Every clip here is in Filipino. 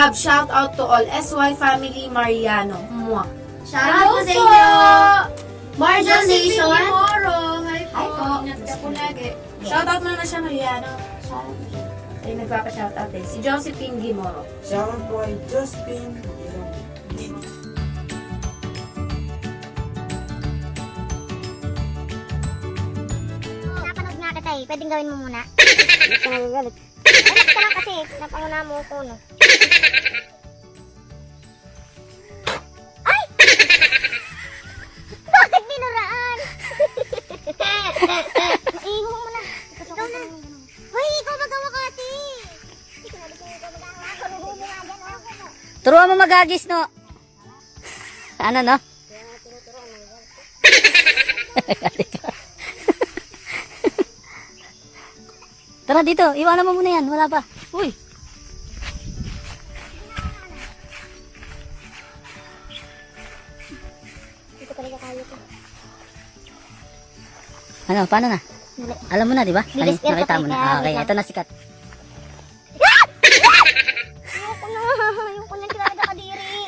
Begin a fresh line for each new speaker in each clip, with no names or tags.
love, shout out to all SY family Mariano. Mwah.
Shout out po sa inyo! Marjan
Josephine
Nation!
Moro. Hi po.
Hi po.
Ingat ka po lagi. Shout out muna siya Mariano. Shout out. Ay, nagpapa-shout out eh. Si Josephine Gimoro.
Shoutout po kay Josephine.
Napanood nga kita eh. Pwedeng gawin mo muna. Hindi ka nagagalit. Relax ka lang kasi. Napanguna mo ko, no? Ay! Bakit binuraan? Iho mo na. Ikaw na. Hoy, ikaw magawa ka, ate. Hindi ko nabi kung ikaw magawa. Karuho mo nga dyan, oh.
Turuan mo magagis, no? Ano, no? Tara dito, iwanan mo muna yan, wala pa. Uy!
Hindi ko talaga kaya to.
Ano, paano na?
Dali.
Alam mo na, di ba?
Bilis,
Nakita mo na.
kaya,
Okay,
wait lang.
ito na sikat.
Ayoko na. Ayoko na talaga kadiri.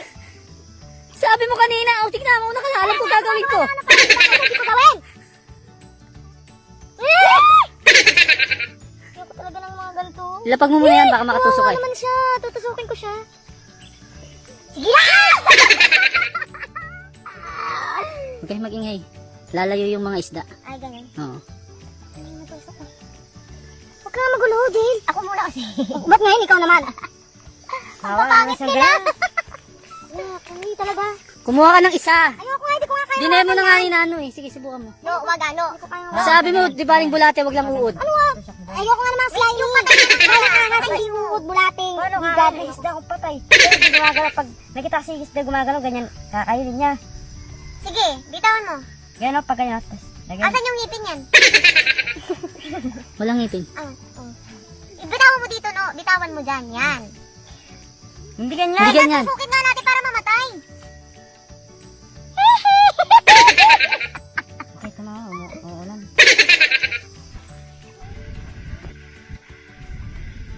Sabi mo kanina, oh, tignan mo, alam ko gagawin ko.
Hindi ko gawin. Ayoko talaga ng mga ganito.
Lapag mo muna yan, baka makatusok
Kawawa
ay.
naman siya. Tutusukin ko siya. Sige na!
Huwag kayo mag-ingay. Lalayo yung mga isda.
Ay, ganyan.
Oo.
Ay, natusok ko. Huwag ka nga magulo, Jill. Ako muna kasi. Ba't ngayon ikaw naman? Ang papangit nila. Ay, talaga.
Kumuha ka ng isa.
Ayoko nga, hindi ko nga kaya.
Dinay mo na nga ni Nano eh. Sige, subukan mo.
No, wag ano. Hindi ko kaya.
Sabi mo, di ba ring bulate, wag lang uod.
Ano nga? Ayoko nga naman slime. Yung patay na wala ka nga, hindi uod, bulating.
Paano nga? May isda akong patay. Pero hindi gumagalaw. Pag nakita kasi yung isda gumagalaw, ganyan, kakainin niya.
Sige, bitawan mo.
Ganyan o, pag ganyan. Tapos, lagyan.
Asan yung ngipin yan?
Walang ngipin.
Ah, oh. Bitawan mo dito, no? Bitawan mo dyan, yan.
Hindi ganyan.
Hindi ganyan.
Susukit nga natin para mamatay.
Okay, ito na. Uulan.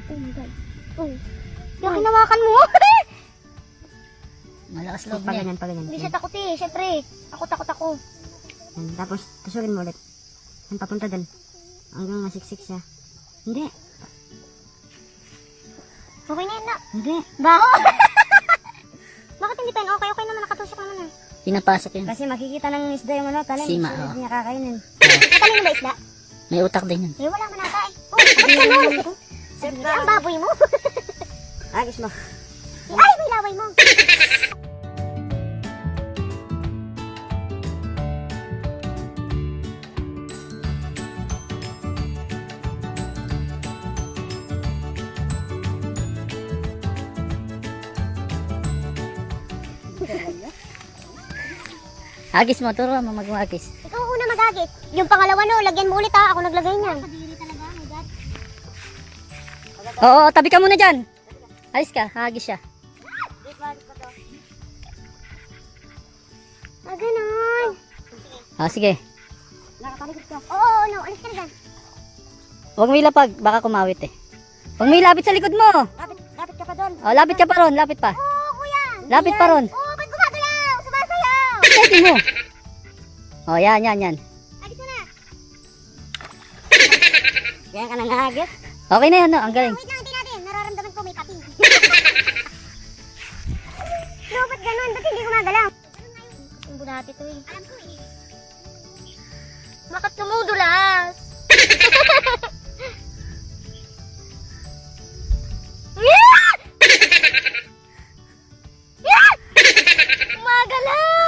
Oh my God. Oh. Yung hinawakan mo.
Malakas loob
Pag
niya.
ganyan, pag ganyan.
Hindi siya takot eh. Siyempre, takot ako.
Yan. Tapos, tusukin mo ulit. Yan, papunta dun. Hanggang masiksik siya. Hindi.
Okay na yan na.
Hindi.
Baho. Bakit hindi tayo? Okay, okay naman. Nakatusok naman eh.
Pinapasok yun.
Kasi makikita ng isda yung ano, talim.
Sima,
Sunod
oh.
niya kakainin.
Kanino ba isda?
May utak din yun.
Eh, wala man ata eh. Oh, bakit ganun? Ang baboy mo.
Agis mo.
Ay, may laway mo.
Agis mo, turuan mo mag-agis.
Ikaw una magagit. Yung pangalawa no, lagyan mo ulit ha. Ako naglagay niyan. Kadiri talaga, my God.
Oo, tabi ka muna dyan. Alis ka, hagis siya.
Ah, ganun.
Ah, sige.
Nakatalikod ka. Oo, no. Alis ka na dyan.
Huwag mo ilapag, baka kumawit eh. Huwag mo ilapit sa likod mo.
Lapit ka pa doon.
Oh, lapit ka pa ron, lapit pa.
Oo, kuya.
Lapit pa ron.
Oo, ba't gumagalaw? Sumasayaw.
Pwede mo. Oh, yan, yan, yan.
Alis mo na.
Ganyan ka na nahagis.
Okay na yan, no? Ang galing.
Wait lang, hindi natin. Nararamdaman ko may pating. No, ba't ganun? Ba't hindi gumagalaw? Ang bulati to eh. Alam ko eh. Bakit tumudulas? Gumagalaw!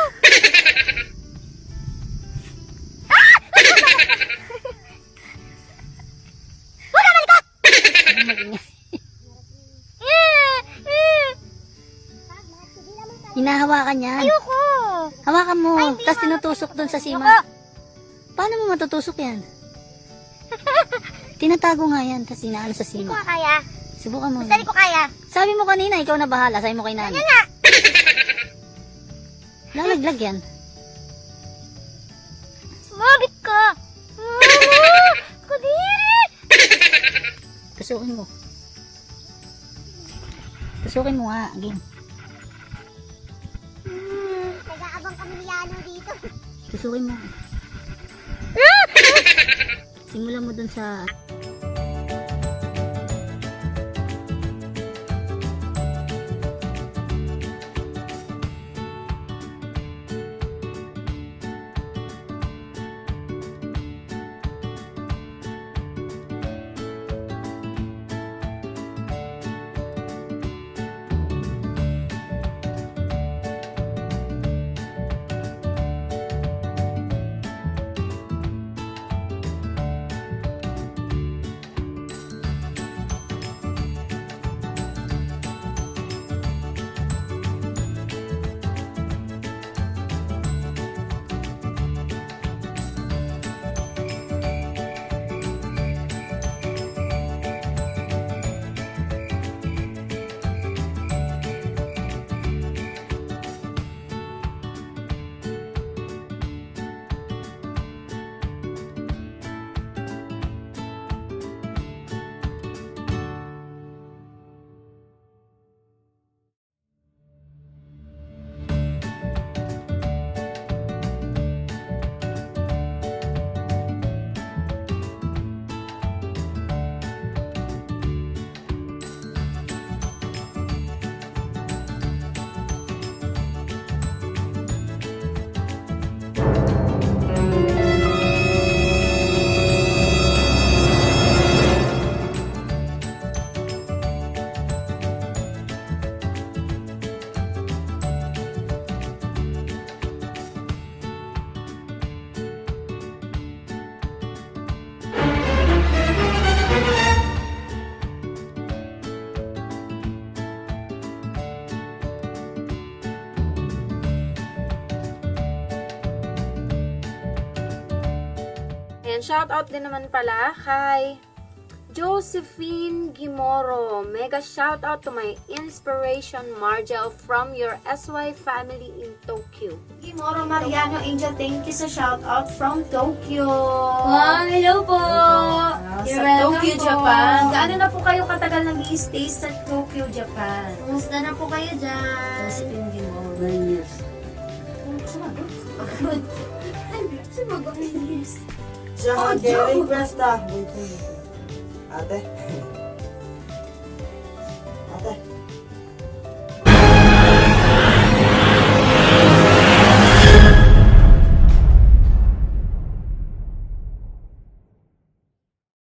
Hinahawakan yan.
Ayoko!
Hawakan mo,
Ay, hindi
tapos
nga.
tinutusok dun sa sima. Paano mo matutusok yan? Tinatago nga yan, tapos inaano sa
Hindi ko
sima.
nga kaya.
Subukan mo.
Basta di ko kaya.
Sabi mo kanina, ikaw na bahala. Sabi mo kay Nani.
Yan nga!
Lalaglag yan.
Sumabit ka! Kadiri!
Tusukin mo. Tusukin mo nga. Again.
Nag-aabang kami ni Yano dito.
Tusukin mo. Simulan mo dun sa...
Ayan, shoutout din naman pala kay Josephine Gimoro. Mega shoutout to my inspiration, Margel, from your SY family in Tokyo. Gimoro Mariano Angel, thank you sa shoutout from Tokyo.
Wow, hello po!
Sa Tokyo, Japan. Gaano na po kayo katagal nag-i-stay sa Tokyo, Japan?
Kumusta na po kayo dyan?
Josephine Gimoro.
9 years.
Sumagot.
Siya mag-request ah. Wait lang. Ate.